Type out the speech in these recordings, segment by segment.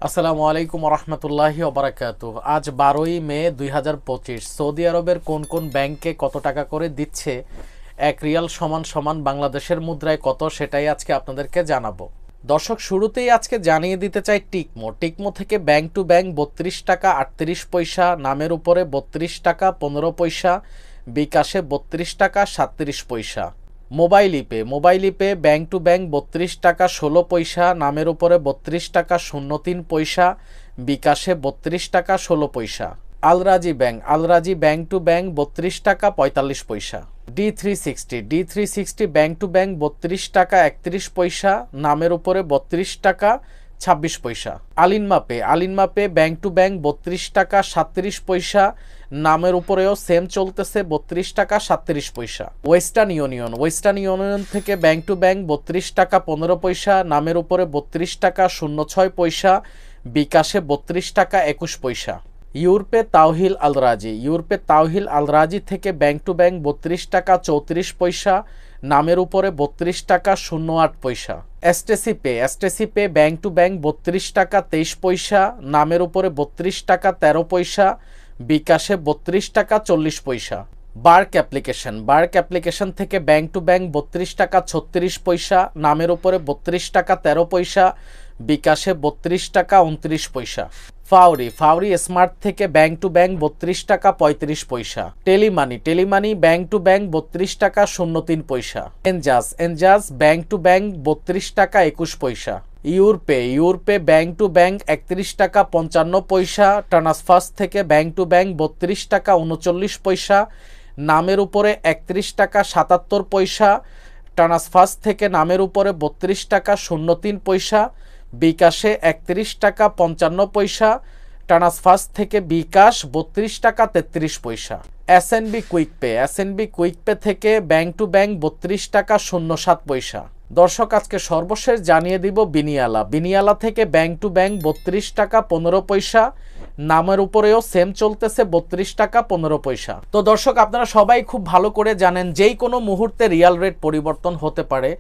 আসসালামু আলাইকুম রহমতুল্লাহি ওবরাকাতুহ। আজ 12ই মে 2025। সৌদি আরবের কোন কোন ব্যাংকে কত টাকা করে দিচ্ছে, এক রিয়াল সমান সমান বাংলাদেশের মুদ্রায় কত, সেটাই আজকে আপনাদেরকে জানাবো। দর্শক, শুরুতেই আজকে জানিয়ে দিতে চাই টিকমো থেকে ব্যাংক টু ব্যাংক 32 টাকা 38 পয়সা, নামের উপরে 32 টাকা 15 পয়সা, বিকাশে 32 টাকা 37 পয়সা। মোবাইল ইপে ব্যাংক টু ব্যাংক 32 টাকা 16 পয়সা, নামের উপরে 32 টাকা 03 পয়সা, বিকাশে 32 টাকা 16 পয়সা। আলরাজি ব্যাংক টু ব্যাংক 32 টাকা 45 পয়সা। ডি360 ব্যাংক টু ব্যাংক 32 টাকা 31 পয়সা, নামের উপরে 32 টাকা 26 পয়সা। আলিনমাপে ব্যাংক টু ব্যাংক 32 টাকা 37 পয়সা, নামের উপরেও সেম চলতেছে 32 টাকা 37 পয়সা। ওয়েস্টার্ন ইউনিয়ন থেকে ব্যাংক টু ব্যাংক 32 টাকা 15 পয়সা, নামের উপরে 32 টাকা 06 পয়সা, বিকাশে 32 টাকা 21 পয়সা। ইউরোপে তাওহিল আল রাজি থেকে ব্যাংক টু ব্যাংক 32 টাকা 34 পয়সা, নামের উপরে 32 টাকা 08 পয়সা। STC pay bank to bank 32 টাকা 23 পয়সা, নামের উপরে 32 টাকা 13 পয়সা, বিকাশে 32 টাকা 40 পয়সা। বার্ক অ্যাপ্লিকেশন থেকে ব্যাংক টু ব্যাংক 32 টাকা 36 পয়সা, নামের উপরে 32 টাকা 13 পয়সা, বিকাশে 32 টাকা 29 পয়সা। ফাউরি স্মার্ট থেকে ব্যাংক টু ব্যাংক 32 টাকা 35 পয়সা। টেলিমানি ব্যাংক টু ব্যাংক 32 টাকা 03 পয়সা। এনজাস ব্যাংক টু ব্যাংক 32 টাকা 21 পয়সা। ইউরোপে ব্যাংক টু ব্যাংক 31 টাকা 55 পয়সা, ট্রান্সফার্স থেকে ব্যাংক টু ব্যাংক 32 টাকা 39 পয়সা, নামের উপরে 31 টাকা 77 পয়সা, ট্রান্সফার্স থেকে নামের উপরে 32 টাকা 03 পয়সা, বিকাশে 31 টাকা 55 পয়সা, ট্রান্সফার্স থেকে বিকাশ 32 টাকা 33 পয়সা। এসএনবি কুইকপে থেকে ব্যাংক টু ব্যাংক 32 টাকা 07 পয়সা। দর্শক, আজকে সর্বশেষ জানিয়ে দিব বিনিয়ালা থেকে ব্যাংক টু ব্যাংক 32 টাকা 15 পয়সা, নামের উপরেও সেম চলতেছে 32 টাকা 15 পয়সা। তো দর্শক, আপনারা সবাই খুব ভালো করে জানেন যেই কোনো মুহূর্তে রিয়াল রেট পরিবর্তন হতে পারে।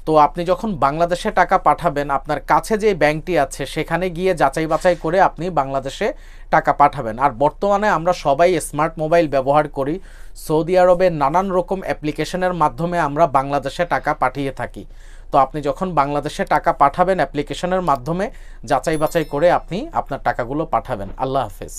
তো আপনি যখন বাংলাদেশে টাকা পাঠাবেন, আপনার কাছে যে ব্যাংকটি আছে সেখানে গিয়ে যাচাই বাছাই করে আপনি বাংলাদেশে টাকা পাঠাবেন। আর বর্তমানে আমরা সবাই স্মার্ট মোবাইল ব্যবহার করি। সৌদি আরবের নানান রকম অ্যাপ্লিকেশনের মাধ্যমে আমরা বাংলাদেশে টাকা পাঠিয়ে থাকি। তো আপনি যখন বাংলাদেশে টাকা পাঠাবেন, অ্যাপ্লিকেশনের মাধ্যমে যাচাই বাছাই করে আপনি আপনার টাকাগুলো পাঠাবেন। আল্লাহ হাফেজ।